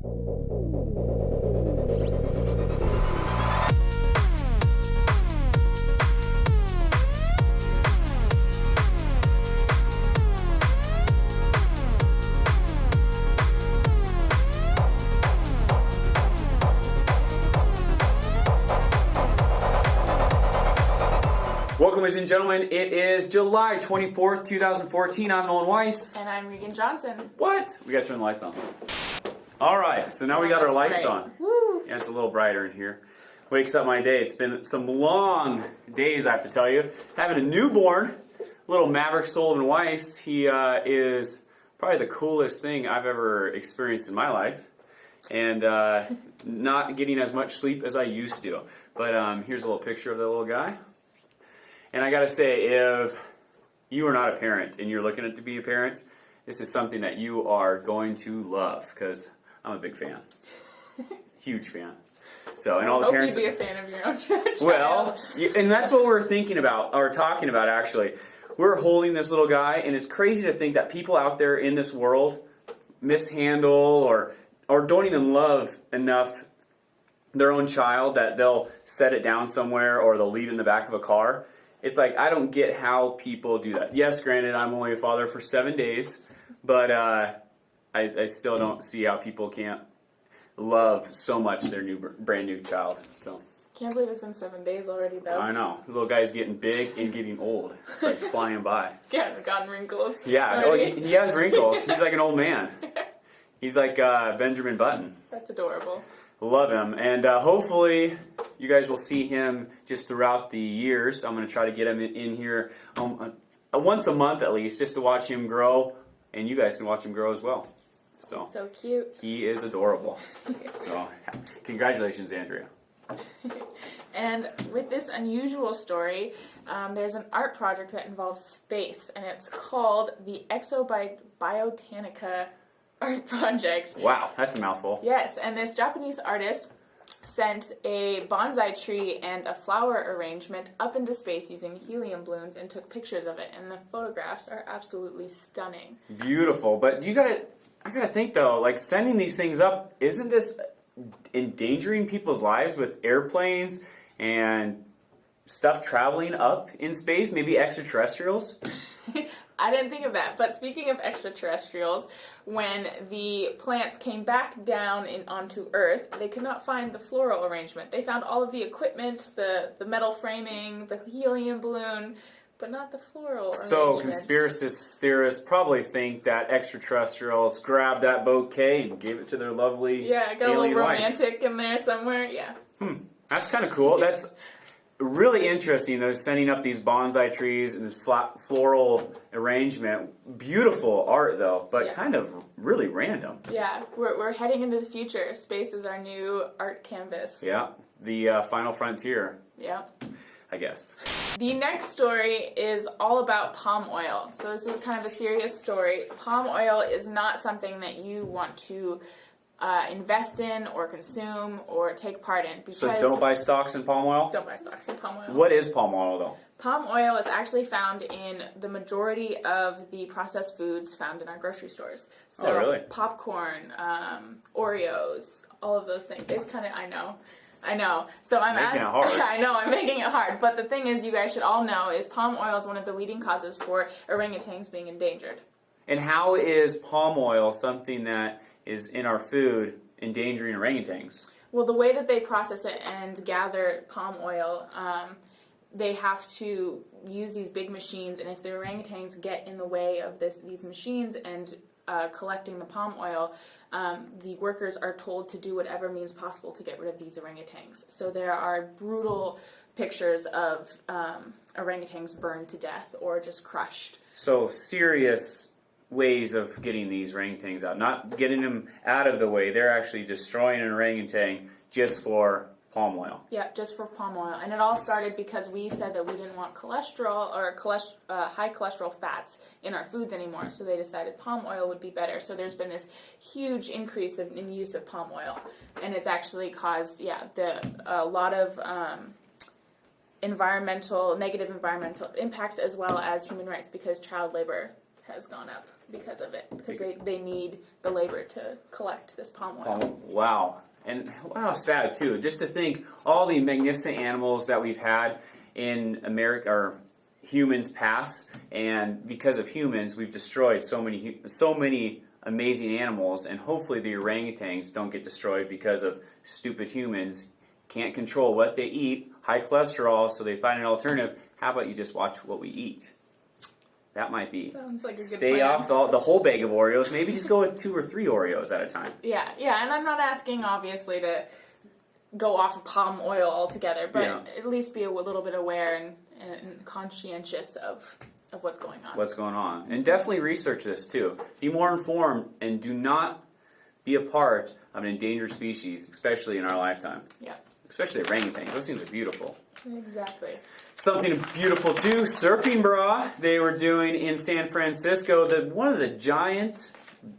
Welcome, ladies and gentlemen. It is July 24th, 2014. I'm Nolan Weiss. And I'm Regan Johnson. What? We got to turn the lights on. All right, so now we got our lights on. Woo! Yeah, it's a little brighter in here. Wakes up my day. It's been some long days, I have to tell you. Having a newborn, little Maverick Sullivan Weiss. He is probably the coolest thing I've ever experienced in my life. And not getting as much sleep as I used to. But here's a little picture of the little guy. And I gotta say, if you are not a parent and you're looking to be a parent, this is something that you are going to love, because I'm a big fan. Huge fan. So, and all the parents. I hope you'd be a fan of your own child. Well, and that's what we're thinking about, or talking about actually. We're holding this little guy, and it's crazy to think that people out there in this world mishandle or don't even love enough their own child that they'll set it down somewhere or they'll leave it in the back of a car. It's like, I don't get how people do that. Yes, granted, I'm only a father for 7 days, but I still don't see how people can't love so much their brand new child. So Can't believe it's been 7 days already, though. I know. The little guy's getting big and getting old. It's like flying by. Yeah, gotten wrinkles. Yeah, oh, he has wrinkles. He's like an old man. He's like Benjamin Button. That's adorable. Love him. And hopefully you guys will see him just throughout the years. I'm going to try to get him in here once a month at least, just to watch him grow. And you guys can watch him grow as well. So, He's so cute. He is adorable. So congratulations, Andrea. And with this unusual story, there's an art project that involves space, and it's called the Exobiotanica Art Project. Wow, that's a mouthful. Yes, and this Japanese artist sent a bonsai tree and a flower arrangement up into space using helium balloons and took pictures of it, and the photographs are absolutely stunning. Beautiful, but I gotta think though, like sending these things up, isn't this endangering people's lives with airplanes and stuff traveling up in space, maybe extraterrestrials? I didn't think of that, but speaking of extraterrestrials, when the plants came back down onto Earth, they could not find the floral arrangement. They found all of the equipment, the metal framing, the helium balloon, but not the floral So arrangement. conspiracy theorists probably think that extraterrestrials grabbed that bouquet and gave it to their lovely got a alien little wife. romantic in there somewhere, yeah. That's kind of cool. That's really interesting, though, sending up these bonsai trees and this floral arrangement. Beautiful art, though, but kind of really random. Yeah, we're heading into the future. Space is our new art canvas. Yeah, the final frontier, Yeah. I guess. The next story is all about palm oil. So this is kind of a serious story. Palm oil is not something that you want to invest in or consume or take part in. Because So don't buy stocks in palm oil? Don't buy stocks in palm oil. What is palm oil, though? Palm oil is actually found in the majority of the processed foods found in our grocery stores. So really? Popcorn, Oreos, all of those things. It's kind of, I know. So I'm making it hard. I know, I'm making it hard. But the thing is, you guys should all know, is palm oil is one of the leading causes for orangutans being endangered. And how is palm oil something that is in our food endangering orangutans? Well, the way that they process it and gather palm oil, they have to use these big machines, and if the orangutans get in the way of these machines and collecting the palm oil, the workers are told to do whatever means possible to get rid of these orangutans. So there are brutal pictures of orangutans burned to death or just crushed. So serious ways of getting these orangutans out. Not getting them out of the way. They're actually destroying an orangutan just for palm oil. Yeah, just for palm oil. And it all started because we said that we didn't want cholesterol or high cholesterol fats in our foods anymore. So they decided palm oil would be better. So there's been this huge increase in use of palm oil. And it's actually caused, a lot of negative environmental impacts as well as human rights, because child labor has gone up because of it, because they need the labor to collect this palm oil. Oh, wow. And wow, sad too. Just to think all the magnificent animals that we've had in America, or humans past, and because of humans, we've destroyed so many amazing animals, and hopefully the orangutans don't get destroyed because of stupid humans. Can't control what they eat, high cholesterol, so they find an alternative. How about you just watch what we eat? That might be. Sounds like a good Stay plan. off the whole bag of Oreos. Maybe just go with 2 or 3 Oreos at a time. Yeah, and I'm not asking, obviously, to go off of palm oil altogether, but at least be a little bit aware and conscientious of what's going on. What's going on. And definitely research this too. Be more informed, and do not be a part of an endangered species, especially in our lifetime. Yeah. Especially orangutans. Those things are beautiful. Exactly. Something beautiful too, surfing bra. They were doing in San Francisco one of the giant,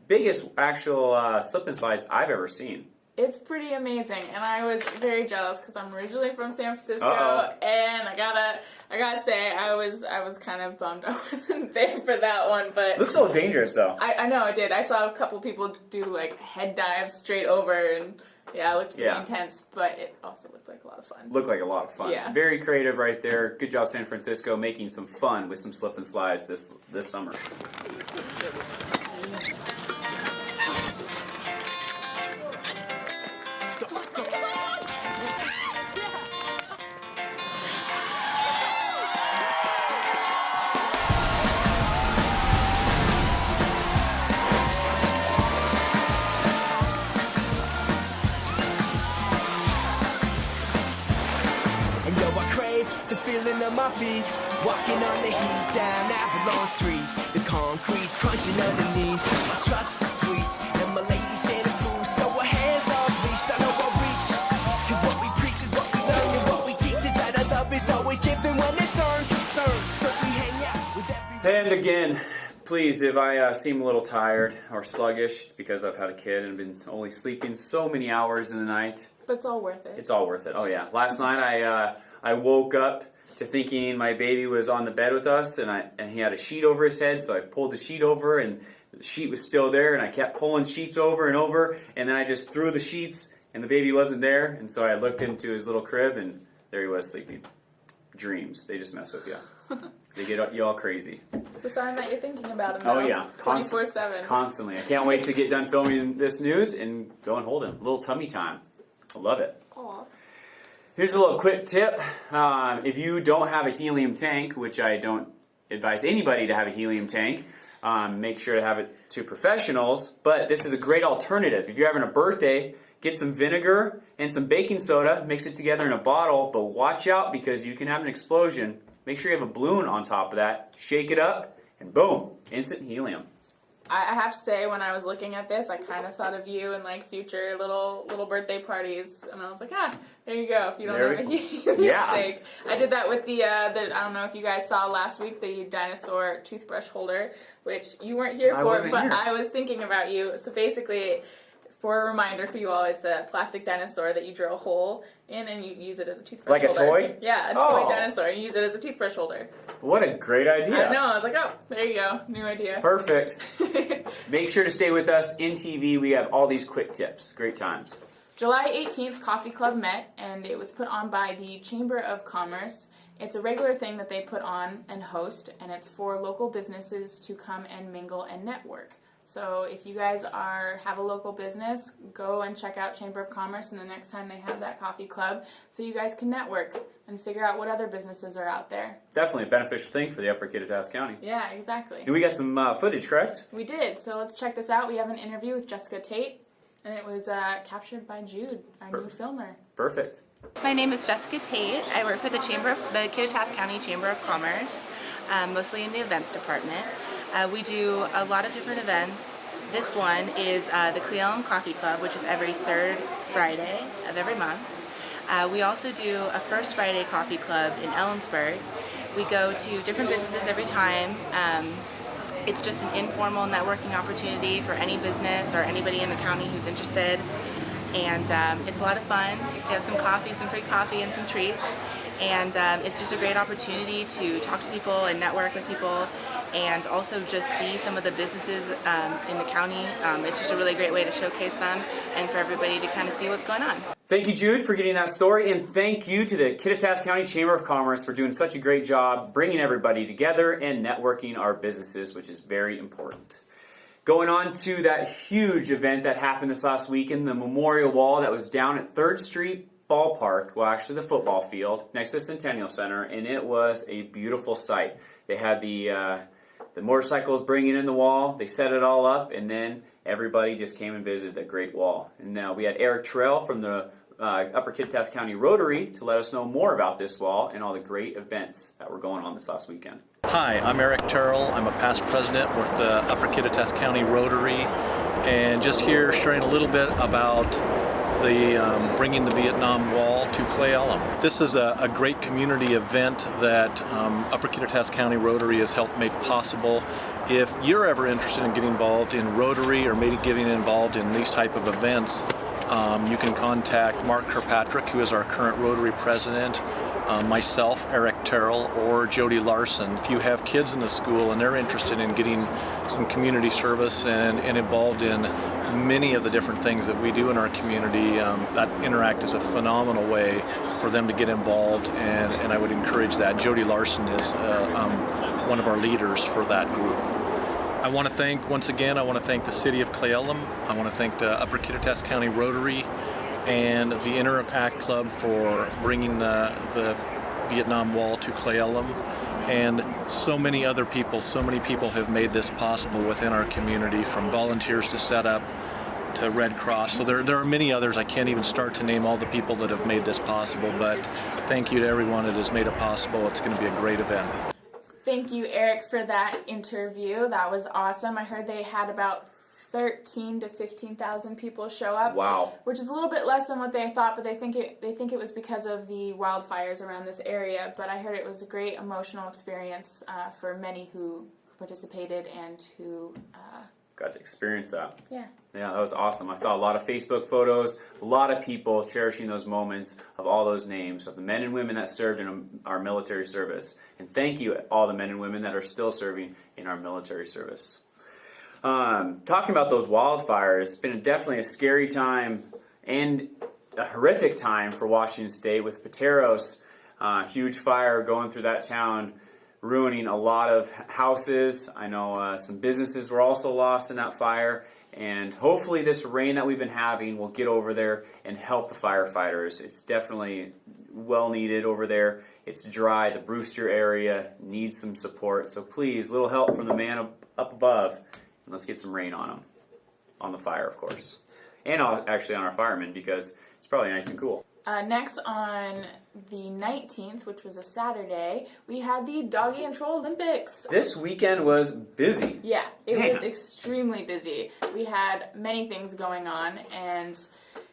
biggest actual slip and slides I've ever seen. It's pretty amazing, and I was very jealous because I'm originally from San Francisco, and I gotta say I was kind of bummed I wasn't there for that one. But Looks so dangerous though. I know it did. I saw a couple people do like head dives straight over, and it looked pretty intense, but it also looked like a lot of fun. Looked like a lot of fun. Yeah. Very creative right there. Good job, San Francisco, making some fun with some slip and slides this summer. The feeling of my feet, walking on the heat down Avalon Street. The concrete's crunching underneath. My truck's a tweet, and my lady Santa Cruz. So her hands are reached, I know I'll reach. Cause what we preach is what we learn, and what we teach is that our love is always given when it's earned concern. So we hang out with every... And again, please, if I seem a little tired or sluggish, it's because I've had a kid and been only sleeping so many hours in the night. But it's all worth it. It's all worth it. Oh yeah. Last night I woke up to thinking my baby was on the bed with us, and he had a sheet over his head, so I pulled the sheet over, and the sheet was still there, and I kept pulling sheets over and over, and then I just threw the sheets, and the baby wasn't there, and so I looked into his little crib, and there he was sleeping. Dreams. They just mess with you. They get you all crazy. It's a sign that you're thinking about him. Oh yeah. 24/7. Constantly. I can't wait to get done filming this news and go and hold him. A little tummy time. I love it. Aw. Here's a little quick tip. If you don't have a helium tank, which I don't advise anybody to have a helium tank, make sure to have it to professionals, but this is a great alternative. If you're having a birthday, get some vinegar and some baking soda, mix it together in a bottle, but watch out because you can have an explosion. Make sure you have a balloon on top of that, shake it up, and boom, instant helium. I have to say, when I was looking at this, I kind of thought of you and like future little birthday parties, and I was like, there you go. If you don't have a helium tank, I did that with the I don't know if you guys saw last week, the dinosaur toothbrush holder, which you weren't here for, but I was thinking about you. So basically, for a reminder for you all, it's a plastic dinosaur that you drill a hole in and you use it as a toothbrush holder. Like a toy? Yeah, a toy dinosaur. You use it as a toothbrush holder. What a great idea. I know. I was like, there you go. New idea. Perfect. Make sure to stay with us. INTV, we have all these quick tips. Great times. July 18th, Coffee Club met, and it was put on by the Chamber of Commerce. It's a regular thing that they put on and host, and it's for local businesses to come and mingle and network. So if you guys have a local business, go and check out Chamber of Commerce and the next time they have that coffee club so you guys can network and figure out what other businesses are out there. Definitely a beneficial thing for the Upper Kittitas County. Yeah, exactly. And we got some footage, correct? We did. So let's check this out. We have an interview with Jessica Tate, and it was captured by Jude, our new filmer. Perfect. My name is Jessica Tate. I work for the Kittitas County Chamber of Commerce, mostly in the events department. We do a lot of different events. This one is the Cle Elum Coffee Club, which is every third Friday of every month. We also do a First Friday Coffee Club in Ellensburg. We go to different businesses every time. It's just an informal networking opportunity for any business or anybody in the county who's interested. And it's a lot of fun. We have some coffee, some free coffee, and some treats. And it's just a great opportunity to talk to people and network with people, and also just see some of the businesses in the county. It's just a really great way to showcase them and for everybody to kind of see what's going on. Thank you, Jude, for getting that story, and thank you to the Kittitas County Chamber of Commerce for doing such a great job bringing everybody together and networking our businesses, which is very important. Going on to that huge event that happened this last weekend, the memorial wall that was down at 3rd Street Ballpark, well, actually the football field, next to Centennial Center, and it was a beautiful sight. They had the motorcycles bringing in the wall, they set it all up, and then everybody just came and visited the Great Wall. And now we had Eric Terrell from the Upper Kittitas County Rotary to let us know more about this wall and all the great events that were going on this last weekend. Hi, I'm Eric Terrell. I'm a past president with the Upper Kittitas County Rotary, and just here sharing a little bit about the bringing the Vietnam Wall to Cle Elum. This is a great community event that Upper Kittitas County Rotary has helped make possible. If you're ever interested in getting involved in Rotary or maybe getting involved in these type of events, you can contact Mark Kirkpatrick, who is our current Rotary president, myself, Eric Terrell, or Jody Larson. If you have kids in the school and they're interested in getting some community service and involved in many of the different things that we do in our community, that Interact is a phenomenal way for them to get involved, and I would encourage that. Jody Larson is one of our leaders for that group. I want to thank, once again, the City of Cle Elum. I want to thank the Upper Kittitas County Rotary and the Interact Club for bringing the Vietnam Wall to Cle Elum. And so many other people, so many people have made this possible within our community, from volunteers to set up to Red Cross. So there are many others. I can't even start to name all the people that have made this possible, but thank you to everyone that has made it possible. It's going to be a great event. Thank you, Eric, for that interview. That was awesome. I heard they had about 13 to 15,000 people show up. Wow. Which is a little bit less than what they thought, but they think it was because of the wildfires around this area. But I heard it was a great emotional experience for many who participated and who Got to experience that. Yeah, that was awesome. I saw a lot of Facebook photos, a lot of people cherishing those moments of all those names of the men and women that served in our military service. And thank you all the men and women that are still serving in our military service. Talking about those wildfires, it's been definitely a scary time and a horrific time for Washington State with Pateros. Huge fire going through that town, ruining a lot of houses. I know some businesses were also lost in that fire, and hopefully this rain that we've been having will get over there and help the firefighters. It's definitely well needed over there. It's dry. The Brewster area needs some support, so please, little help from the man up above, and let's get some rain on them, on the fire, of course, and actually on our firemen, because it's probably nice and cool. Next, on the 19th, which was a Saturday, we had the Doggy and Troll Olympics. This weekend was busy. Yeah, it was extremely busy. We had many things going on, and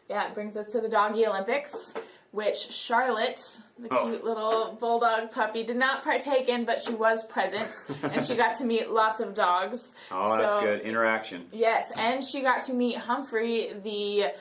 yeah, it brings us to the Doggy Olympics, which Charlotte, the cute little bulldog puppy, did not partake in, but she was present, and she got to meet lots of dogs. Oh, that's good. Interaction. Yes, and she got to meet Humphrey, the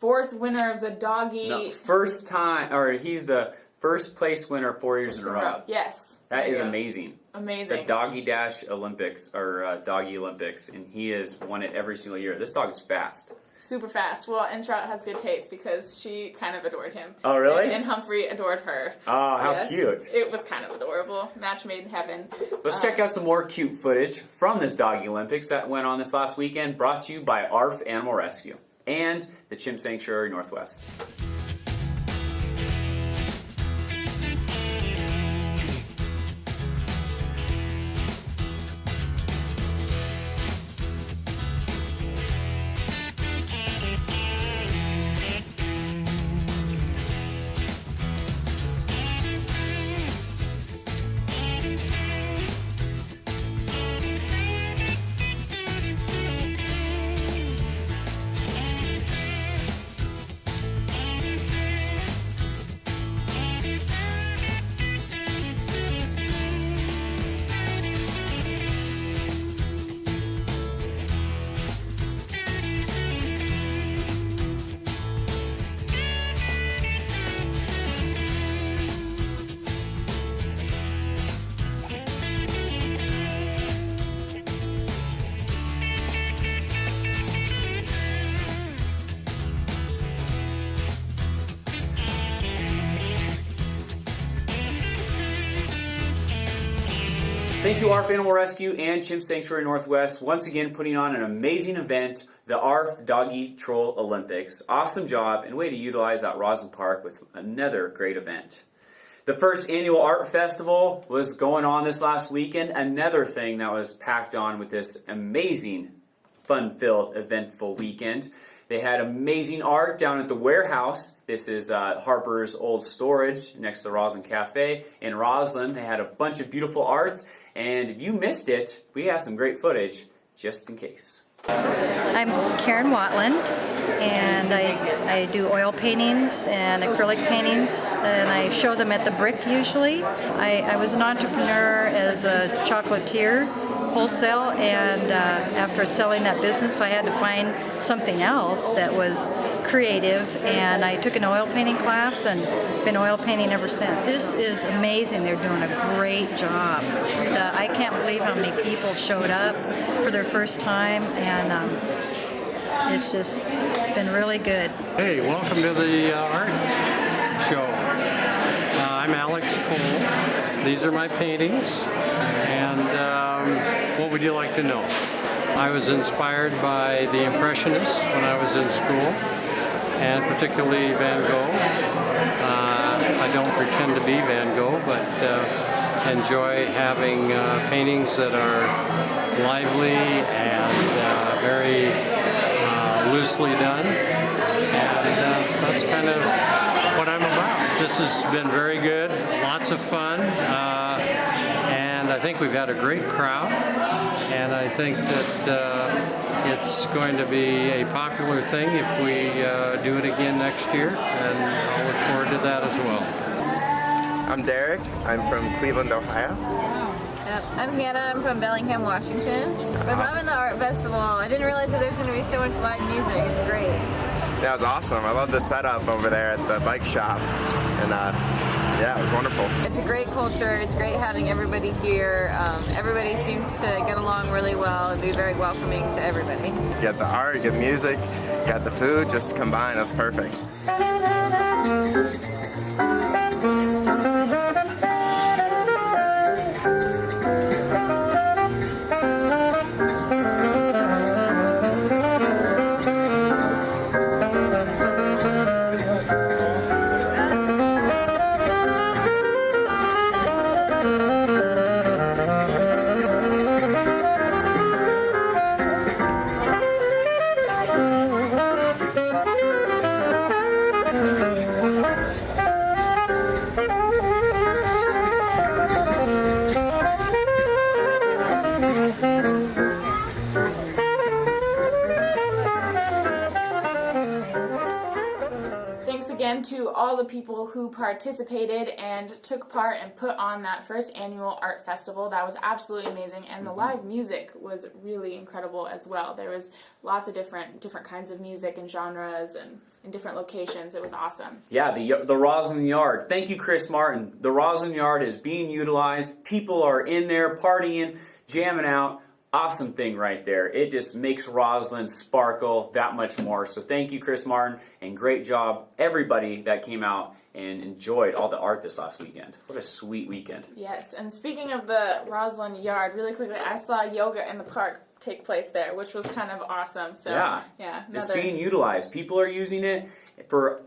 4th winner of the doggy. No, first time, or he's the first place winner 4 years in a row. Yes. That is amazing. Amazing. The Doggy Dash Olympics, or Doggy Olympics, and he has won it every single year. This dog is fast. Super fast. Well, and Charlotte has good taste because she kind of adored him. Oh, really? And Humphrey adored her. Oh, how cute. It was kind of adorable. Match made in heaven. Let's check out some more cute footage from this Doggy Olympics that went on this last weekend, brought to you by ARF Animal Rescue and the Chimp Sanctuary Northwest. Thank you, ARF Animal Rescue and Chimp Sanctuary Northwest, once again putting on an amazing event, the ARF Doggy Troll Olympics. Awesome job and way to utilize that Roslyn Park with another great event. The first annual art festival was going on this last weekend. Another thing that was packed on with this amazing, fun-filled, eventful weekend. They had amazing art down at the warehouse. This is Harper's Old Storage next to the Roslyn Cafe in Roslyn. They had a bunch of beautiful arts, and if you missed it, we have some great footage just in case. I'm Karen Watland, and I do oil paintings and acrylic paintings, and I show them at the Brick usually. I was an entrepreneur as a chocolatier, wholesale, and after selling that business I had to find something else that was creative, and I took an oil painting class and been oil painting ever since. This is amazing. They're doing a great job. I can't believe how many people showed up for their first time, and it's been really good. Hey, welcome to the art show. I'm Alex Cole. These are my paintings, and what would you like to know? I was inspired by the Impressionists when I was in school, and particularly Van Gogh. I don't pretend to be Van Gogh, but enjoy having paintings that are lively and very loosely done, and that's kind of what I'm about. This has been very good, lots of fun, and I think we've had a great crowd, and I think that it's going to be a popular thing if we do it again next year, and I'll look forward to that as well. I'm Derek. I'm from Cleveland, Ohio. I'm Hannah. I'm from Bellingham, Washington. We're loving the art festival. I didn't realize that there's going to be so much live music. It's great. Yeah, it was awesome. I love the setup over there at the bike shop, and yeah, it was wonderful. It's a great culture. It's great having everybody here. Everybody seems to get along really well and be very welcoming to everybody. You got the art, you got music, you got the food, just combined, that's perfect. Again to all the people who participated and took part and put on that first annual art festival. That was absolutely amazing, and the live music was really incredible as well. There was lots of different kinds of music and genres and in different locations. It was awesome. Yeah, the Roslyn Yard. Thank you, Chris Martin. The Roslyn Yard is being utilized. People are in there partying, jamming out. Awesome thing right there. It just makes Roslyn sparkle that much more. So thank you, Chris Martin, and great job, everybody that came out and enjoyed all the art this last weekend. What a sweet weekend. Yes, and speaking of the Roslyn Yard, really quickly, I saw yoga in the park take place there, which was kind of awesome. So yeah, it's being utilized. People are using it for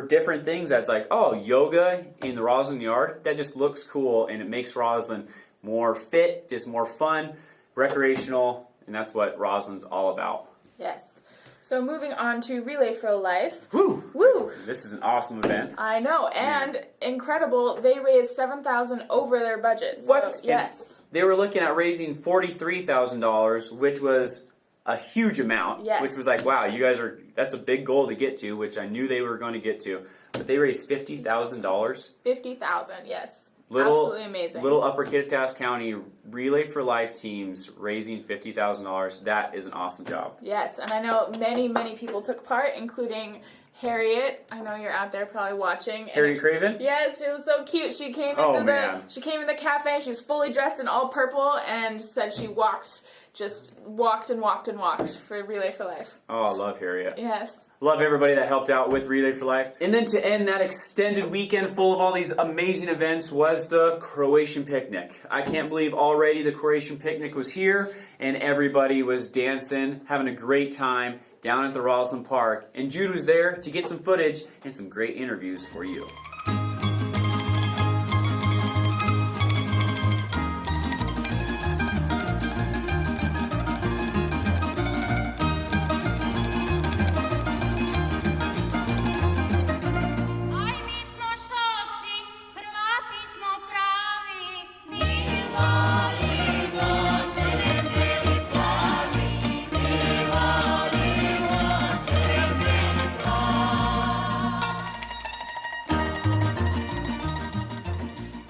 different things. That's like, oh, yoga in the Roslyn Yard. That just looks cool, and it makes Roslyn more fit, just more fun, recreational, and that's what Roslyn's all about. Yes. So moving on to Relay for Life. Woo! Woo! This is an awesome event. I know, and incredible, they raised $7,000 over their budget. What? So, yes. And they were looking at raising $43,000, which was a huge amount. Yes. Which was like, wow, you guys that's a big goal to get to, which I knew they were going to get to. But they raised $50,000. $50,000, yes. Absolutely amazing. Little Upper Kittitas County Relay for Life teams raising $50,000. That is an awesome job. Yes, and I know many people took part, including Harriet, I know you're out there probably watching. Harriet Craven? Yes, she was so cute. She came Oh, into man. she came in the cafe. She was fully dressed in all purple and said she just walked and walked and walked for Relay for Life. Oh, I love Harriet. Yes. Love everybody that helped out with Relay for Life. And then to end that extended weekend full of all these amazing events was the Croatian picnic. I can't believe already the Croatian picnic was here and everybody was dancing, having a great time down at the Roslyn Park. And Jude was there to get some footage and some great interviews for you.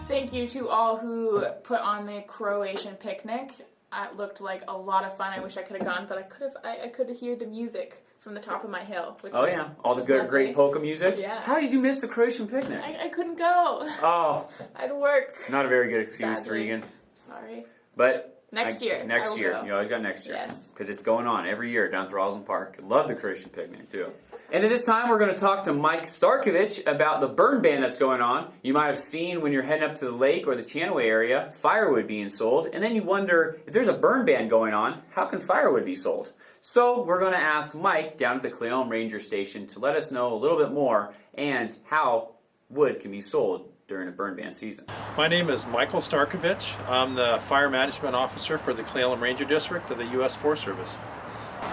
Thank you to all who put on the Croatian picnic. It looked like a lot of fun. I wish I could have gone, but I could hear the music from the top of my hill. Which Oh was, yeah, all the which was good, lovely. great polka music. Yeah. How did you miss the Croatian picnic? I couldn't go. Oh, I had to work. not a very good excuse, Sadly. Regan. Sorry. But Next year, Next I will year, go. you always got next year. Yes. Because it's going on every year down at the Roslyn Park. I love the Croatian picnic too. And at this time, we're going to talk to Mike Starkovich about the burn ban that's going on. You might have seen when you're heading up to the lake or the Channaway area, firewood being sold. And then you wonder, if there's a burn ban going on, how can firewood be sold? So we're going to ask Mike down at the Cleon Ranger Station to let us know a little bit more and how wood can be sold during a burn ban season. My name is Michael Starkovich. I'm the Fire Management Officer for the Cleon Ranger District of the U.S. Forest Service.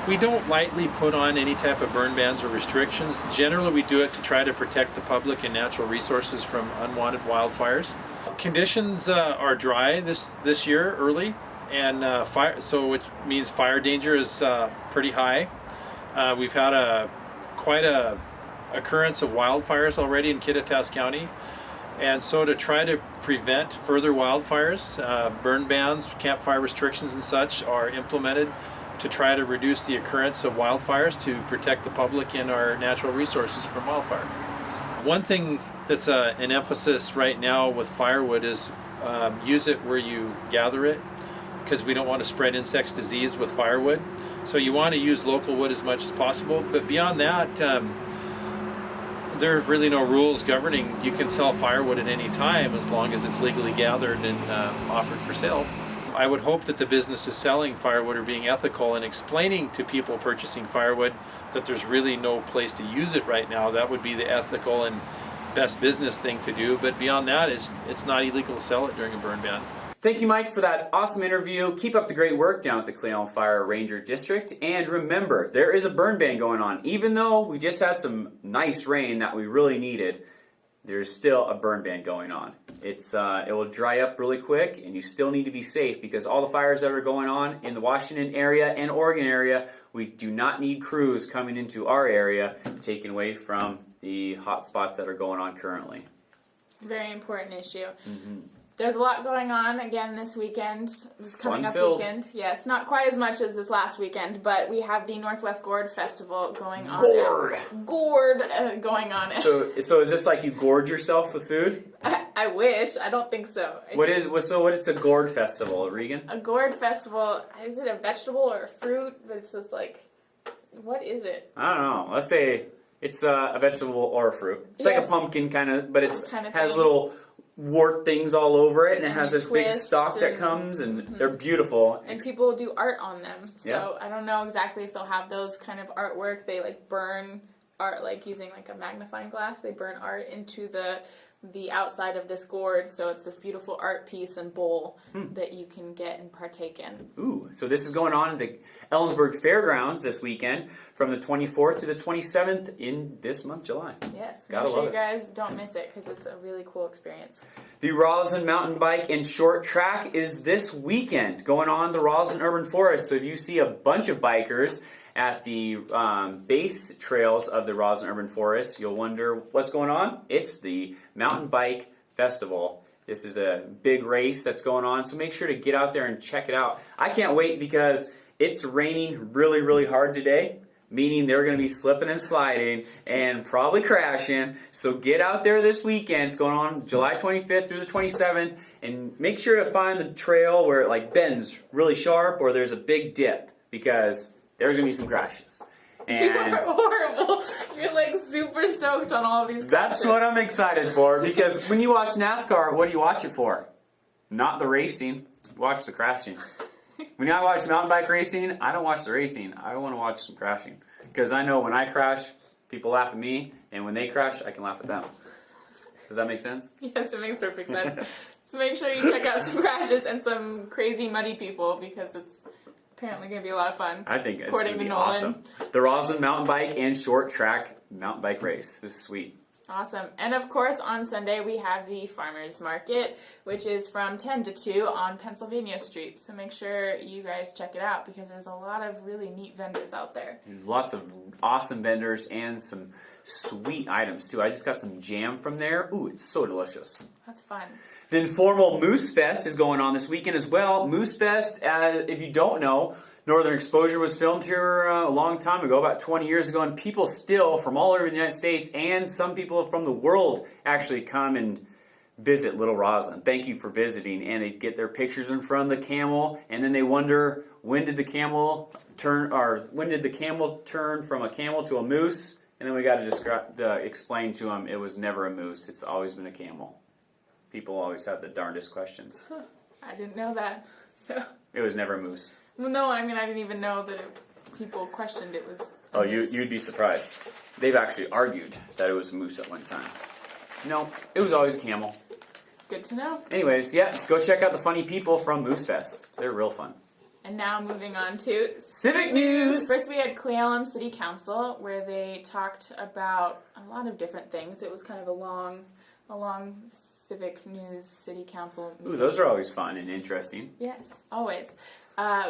We don't lightly put on any type of burn bans or restrictions. Generally, we do it to try to protect the public and natural resources from unwanted wildfires. Conditions are dry this year early, and which means fire danger is pretty high. We've had quite a occurrence of wildfires already in Kittitas County, and so to try to prevent further wildfires, burn bans, campfire restrictions, and such are implemented to try to reduce the occurrence of wildfires to protect the public and our natural resources from wildfire. One thing that's an emphasis right now with firewood is use it where you gather it, because we don't want to spread insects disease with firewood. So you want to use local wood as much as possible, but beyond that, there's really no rules governing. You can sell firewood at any time as long as it's legally gathered and offered for sale. I would hope that the businesses selling firewood are being ethical and explaining to people purchasing firewood that there's really no place to use it right now. That would be the ethical and best business thing to do. But beyond that, it's not illegal to sell it during a burn ban. Thank you, Mike, for that awesome interview. Keep up the great work down at the Cleon Fire Ranger District. And remember, there is a burn ban going on. Even though we just had some nice rain that we really needed, there's still a burn ban going on. It will dry up really quick, and you still need to be safe because all the fires that are going on in the Washington area and Oregon area, we do not need crews coming into our area, taking away from the hot spots that are going on currently. Very important issue. There's a lot going on again this weekend. This coming up Fun-filled. weekend. Yes, not quite as much as this last weekend, but we have the Northwest Gourd Festival going on. Gourd going on. So is this like you gorge yourself with food? I wish. I don't think so. What is a gourd festival, Regan? A gourd festival? Is it a vegetable or a fruit? It's just like, what is it? I don't know. Let's say it's a vegetable or a fruit. It's like a Yes. pumpkin kind of, but it Kind of has thing. little wart things all over it, and it has you this big twist stalk that and- comes, and they're beautiful. And people do art on them. So I don't know exactly if they'll have those kind of artwork. They like burn art like using like a magnifying glass. They burn art into the outside of this gourd, so it's this beautiful art piece and bowl that you can get and partake in. Ooh, so this is going on at the Ellensburg Fairgrounds this weekend from the 24th to the 27th in this month, July. Yes, Gotta make sure love you it. guys don't miss it because it's a really cool experience. The Roslyn Mountain Bike and Short Track is this weekend going on in the Roslyn Urban Forest. So if you see a bunch of bikers at the base trails of the Roslyn Urban Forest, you'll wonder what's going on. It's the Mountain Bike Festival. This is a big race that's going on, so make sure to get out there and check it out. I can't wait because it's raining really, really hard today. meaning they're going to be slipping and sliding and probably crashing. So get out there this weekend. It's going on July 25th through the 27th, and make sure to find the trail where it like bends really sharp or there's a big dip, because there's going to be some crashes. And you are horrible. You're like super stoked on all of these crashes. that's what I'm excited for, because when you watch NASCAR, what do you watch it for? Not the racing. You watch the crashing. When I watch mountain bike racing, I don't watch the racing. I want to watch some crashing. Because I know when I crash, people laugh at me, and when they crash, I can laugh at them. Does that make sense? Yes, it makes perfect sense. So make sure you check out some crashes and some crazy muddy people, because it's apparently going to be a lot of fun. I think it's going to be awesome. The Roslyn mountain bike and short track mountain bike race. This is sweet. Awesome. And of course, on Sunday, we have the Farmers Market, which is from 10 to 2 on Pennsylvania Street. So make sure you guys check it out, because there's a lot of really neat vendors out there. And lots of awesome vendors and some sweet items, too. I just got some jam from there. Ooh, it's so delicious. That's fun. The informal Moose Fest is going on this weekend as well. Moose Fest, if you don't know, Northern Exposure was filmed here a long time ago, about 20 years ago, and people still from all over the United States and some people from the world actually come and visit Little Roslyn. Thank you for visiting, and they get their pictures in front of the camel, and then they wonder, when did the camel turn from a camel to a moose? And then we got to explain to them it was never a moose. It's always been a camel. People always have the darndest questions. Huh. I didn't know that. So it was never a moose. Well, no, I mean, I didn't even know that people questioned it was a Oh, moose. you'd be surprised. They've actually argued that it was a moose at one time. No, it was always a camel. Good to know. Anyways, yeah, go check out the funny people from Moose Fest. They're real fun. And now moving on to Civic News! First we had Cle Elum City Council, where they talked about a lot of different things. It was kind of a long Civic News City Council meeting. Ooh, those are always fun and interesting. Yes, always.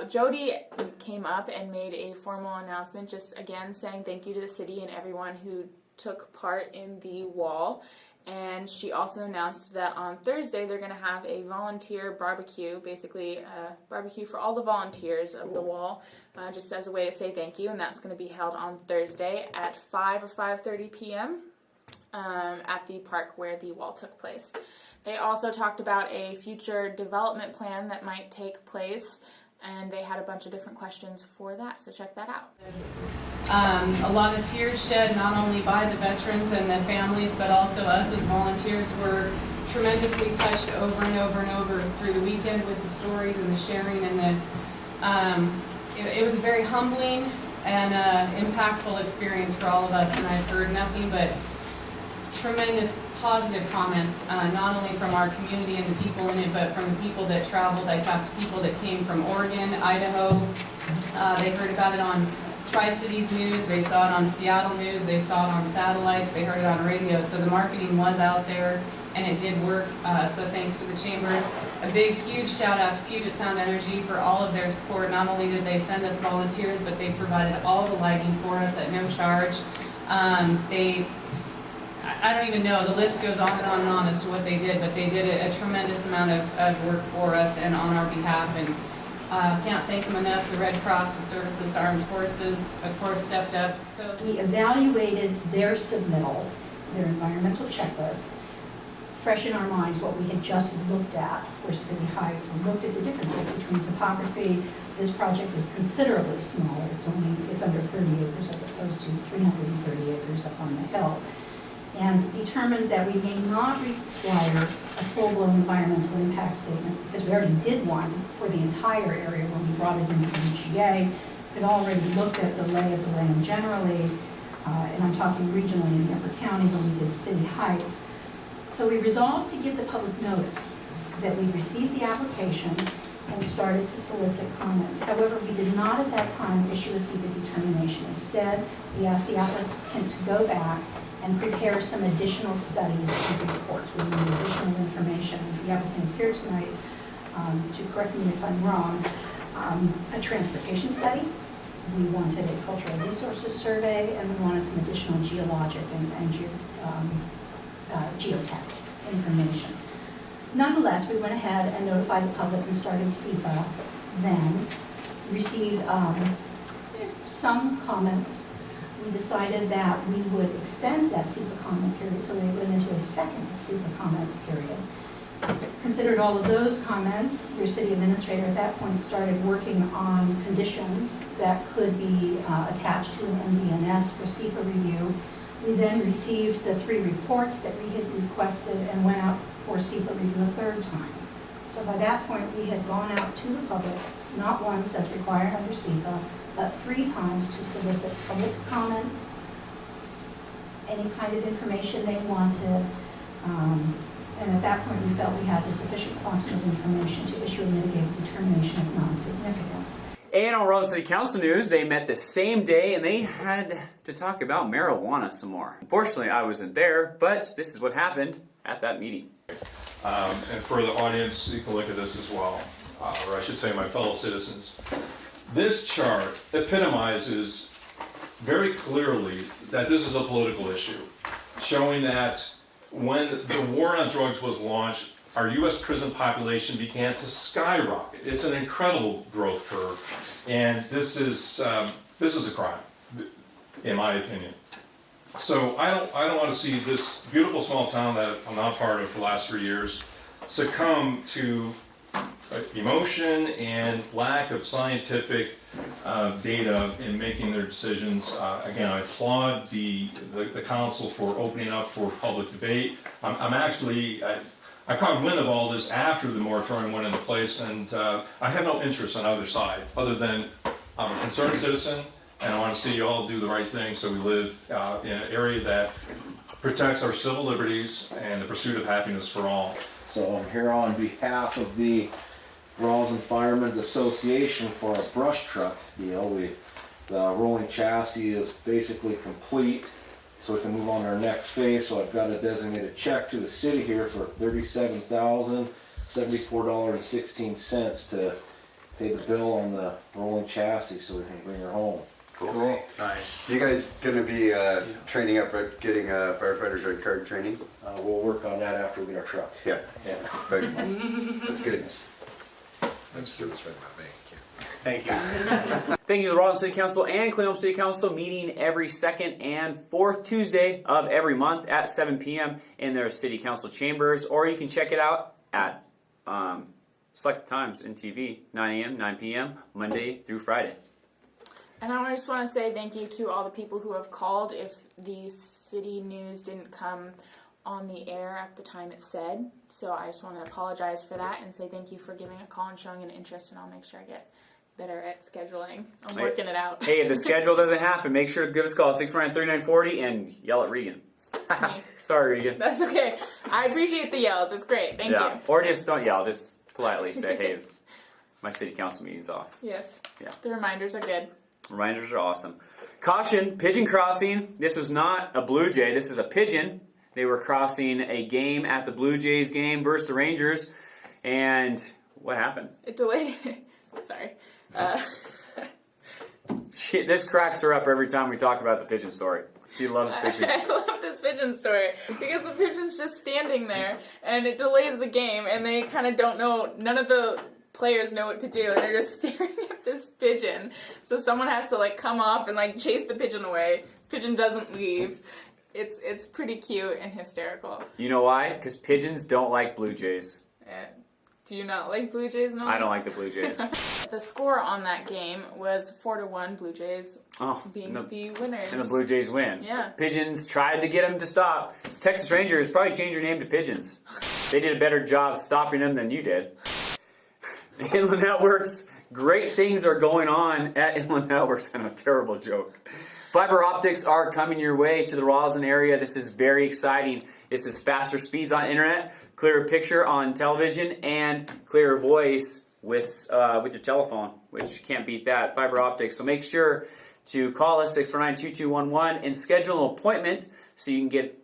Jody came up and made a formal announcement, just again saying thank you to the city and everyone who took part in the wall. And she also announced that on Thursday they're going to have a volunteer barbecue, basically a barbecue for all the volunteers of the wall, just as a way to say thank you. And that's going to be held on Thursday at 5 or 5:30 p.m. At the park where the wall took place. They also talked about a future development plan that might take place, and they had a bunch of different questions for that, so check that out. A lot of tears shed not only by the veterans and their families, but also us as volunteers were tremendously touched over and over and over through the weekend with the stories and the sharing, and it was a very humbling and impactful experience for all of us, and I've heard nothing but tremendous positive comments, not only from our community and the people in it, but from the people that traveled. I talked to people that came from Oregon, Idaho. They heard about it on Tri-Cities News, they saw it on Seattle News, they saw it on satellites, they heard it on radio. So the marketing was out there, and it did work. So thanks to the Chamber. A big, huge shout out to Puget Sound Energy for all of their support. Not only did they send us volunteers, but they provided all the lighting for us at no charge. I don't even know, the list goes on and on and on as to what they did, but they did a tremendous amount of work for us and on our behalf, and can't thank them enough. The Red Cross, the Services to Armed Forces, of course, stepped up. So we evaluated their submittal, their environmental checklist, fresh in our minds what we had just looked at for City Heights, and looked at the differences between topography. This project is considerably smaller. It's under 30 acres as opposed to 330 acres up on the hill. And determined that we may not require a full-blown environmental impact statement, because we already did one for the entire area when we brought it into MGA. We'd already looked at the lay of the land generally, and I'm talking regionally in the Upper County when we did City Heights. So we resolved to give the public notice that we received the application and started to solicit comments. However, we did not at that time issue a CEQA determination. Instead, we asked the applicant to go back and prepare some additional studies and reports. We need additional information. The applicant is here tonight to correct me if I'm wrong. A transportation study. We wanted a cultural resources survey, and we wanted some additional geologic and geotech information. Nonetheless, we went ahead and notified the public and started CEQA then, received some comments. We decided that we would extend that SEPA comment period, so we went into a second SEPA comment period. Considered all of those comments, your city administrator at that point started working on conditions that could be attached to an MDNS for SEPA review. We then received the 3 reports that we had requested and went out for SEPA review a third time. So by that point, we had gone out to the public, not once as required under SEPA, but 3 times to solicit public comment, any kind of information they wanted. And at that point, we felt we had the sufficient quantum of information to issue a mitigated determination of non-significance. And on Roseland City Council news, they met the same day and they had to talk about marijuana some more. Unfortunately, I wasn't there, but this is what happened at that meeting. And for the audience, you can look at this as well, or I should say my fellow citizens. This chart epitomizes very clearly that this is a political issue, showing that when the war on drugs was launched, our U.S. prison population began to skyrocket. It's an incredible growth curve, and this is a crime, in my opinion. So I don't want to see this beautiful small town that I'm now part of for the last 3 years succumb to emotion and lack of scientific data in making their decisions. Again, I applaud the council for opening up for public debate. I caught wind of all this after the moratorium went into place, and I have no interest on either side, other than I'm a concerned citizen, and I want to see you all do the right thing so we live in an area that protects our civil liberties and the pursuit of happiness for all. So I'm here on behalf of the Roslyn Firemen's Association for a brush truck deal. The rolling chassis is basically complete, so we can move on to our next phase. So I've got a designated check to the city here for $37,074.16 to pay the bill on the rolling chassis so we can bring her home. Cool. Nice. You guys going to be training up at getting firefighters red card training? We'll work on that after we get our truck. Yeah. But that's good. Let's do this right in my bank account. Thank you. Thank you to the Roslyn City Council and Cleveland City Council, meeting every second and fourth Tuesday of every month at 7 p.m. in their city council chambers, or you can check it out at select times INTV, 9 a.m., 9 p.m., Monday through Friday. And I just want to say thank you to all the people who have called. If the city news didn't come on the air at the time it said, so I just want to apologize for that and say thank you for giving a call and showing an interest, and I'll make sure I get better at scheduling. I'm working it out. Hey, if the schedule doesn't happen, make sure to give us a call, 649-3940, and yell at Regan. Sorry, Regan. That's okay. I appreciate the yells. It's great. Thank you. Or just don't yell. Just politely say, hey, my city council meeting's off. Yes. Yeah. The reminders are good. Reminders are awesome. Caution, pigeon crossing. This was not a Blue Jay. This is a pigeon. They were crossing a game at the Blue Jays game versus the Rangers. And what happened? It delayed. Sorry. This cracks her up every time we talk about the pigeon story. She loves pigeons. I love this pigeon story because the pigeon's just standing there and it delays the game, and they kind of don't know, none of the players know what to do, and they're just staring at this pigeon. So someone has to come up and chase the pigeon away. Pigeon doesn't leave. It's pretty cute and hysterical. You know why? Because pigeons don't like Blue Jays. Do you not like Blue Jays? No. I don't like the Blue Jays. The score on that game was 4-1. Blue Jays being the winners. And the Blue Jays win. Yeah. Pigeons tried to get them to stop. Texas Rangers probably changed their name to Pigeons. They did a better job stopping them than you did. Inland Networks, great things are going on at Inland Networks. I know, terrible joke. Fiber optics are coming your way to the Roslyn area. This is very exciting. This is faster speeds on internet, clearer picture on television, and clearer voice with your telephone, which you can't beat that. Fiber optics. So make sure to call us 649-2211 and schedule an appointment so you can get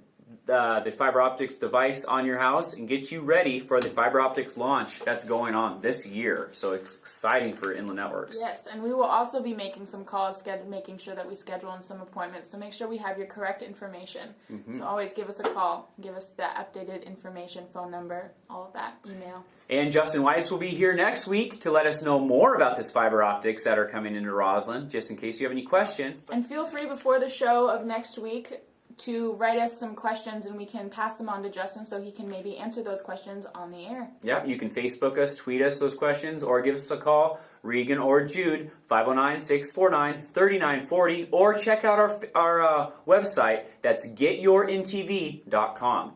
the fiber optics device on your house and get you ready for the fiber optics launch that's going on this year. So it's exciting for Inland Networks. Yes, and we will also be making some calls, making sure that we schedule in some appointments. So make sure we have your correct information. So always give us a call, give us that updated information, phone number, all of that, email. And Justin Weiss will be here next week to let us know more about this fiber optics that are coming into Roslyn, just in case you have any questions. And feel free before the show of next week to write us some questions, and we can pass them on to Justin so he can maybe answer those questions on the air. Yep, you can Facebook us, tweet us those questions, or give us a call, Regan or Jude, 509-649-3940, or check out our website, that's getyourintv.com.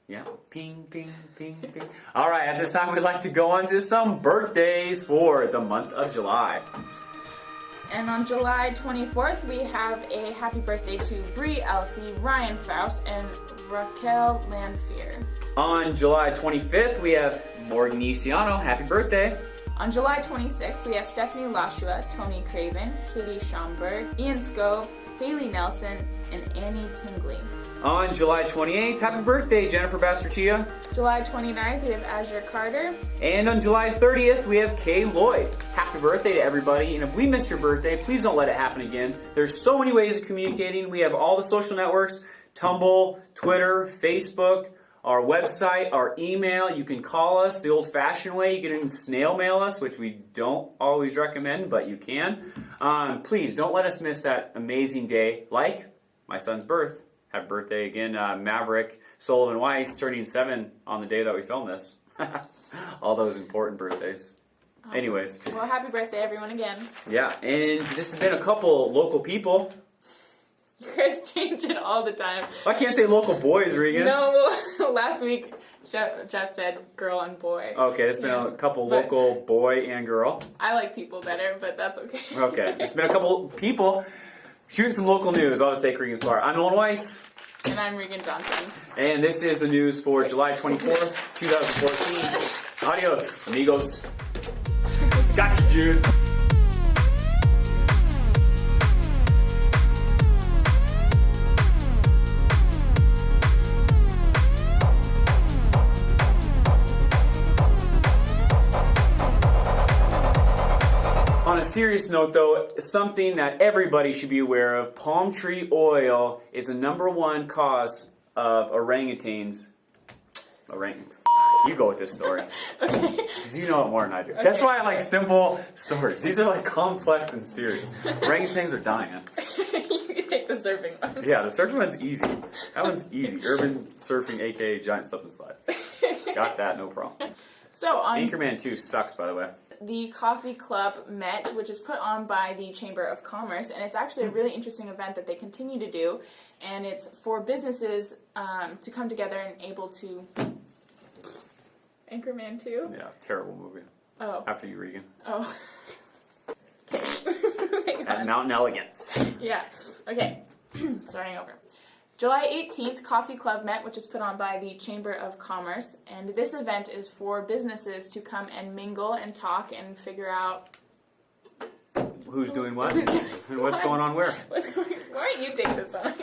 Yeah, ping, ping, ping, ping. All right, at this time we'd like to go on to some birthdays for the month of July. And on July 24th, we have a happy birthday to Bree Elsie, Ryan Faust, and Raquel Lanfear. On July 25th, we have Morgan Isiano. Happy birthday. On July 26th, we have Stephanie Lashua, Tony Craven, Katie Schomburg, Ian Scove, Haley Nelson, and Annie Tingley. On July 28th, happy birthday, Jennifer Basterchia. July 29th, we have Azure Carter. And on July 30th, we have Kay Lloyd. Happy birthday to everybody. And if we missed your birthday, please don't let it happen again. There's so many ways of communicating. We have all the social networks, Tumblr, Twitter, Facebook, our website, our email. You can call us the old-fashioned way. You can even snail mail us, which we don't always recommend, but you can. Please don't let us miss that amazing day, like my son's birth. Happy birthday again, Maverick Sullivan Weiss, turning 7 on the day that we filmed this. All those important birthdays. Awesome. Anyways. Well, happy birthday, everyone, again. Yeah, and this has been a couple local people. You guys change it all the time. I can't say local boys, Regan. No, last week Jeff said girl and boy. Okay, it's been a couple local boy and girl. I like people better, but that's okay. Okay, it's been a couple people shooting some local news. I'll just take Regan's part. I'm Nolan Weiss. And I'm Regan Johnson. And this is the news for July 24th, 2014. Adios, amigos. Gotcha, Jude. On a serious note, though, something that everybody should be aware of, palm tree oil is the #1 cause of orangutans. You go with this story. Okay. Because you know it more than I do. That's why I like simple stories. These are like complex and serious. Orangutans are dying. You can take the surfing one. Yeah, the surfing one's easy. That one's easy. Urban surfing, aka giant slip and slide. Got that, no problem. So on Anchorman 2 sucks, by the way. The Coffee Club Met, which is put on by the Chamber of Commerce, and it's actually a really interesting event that they continue to do, and it's for businesses to come together and able to... Anchorman 2? Yeah, terrible movie. Oh. After you, Regan. Oh. At Mountain Elegance. Yeah. Okay. Starting over. July 18th, Coffee Club Met, which is put on by the Chamber of Commerce, and this event is for businesses to come and mingle and talk and figure out Who's doing what? And what's going on where? Why don't you take this one?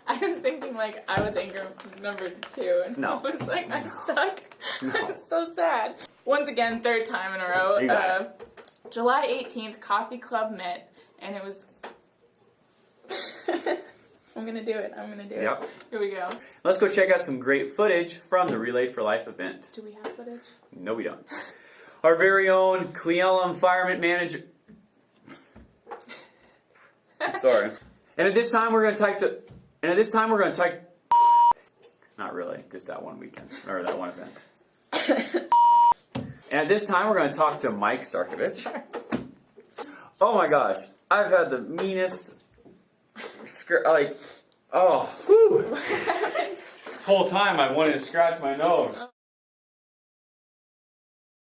I was thinking like I was anchor number 2, and No. I was like, I suck. I'm so sad. Once again, 3rd time in a row. You got it. July 18th, Coffee Club Met, and it was... I'm gonna do it. Yep. Here we go. Let's go check out some great footage from the Relay for Life event. Do we have footage? No, we don't. Our very own Cleellum Fireman Manager. Sorry. And at this time, we're going to type. Not really, just that one weekend or that one event. And at this time, we're going to talk to Mike Starkovich. Oh my gosh, I've had the meanest. Whole time I wanted to scratch my nose.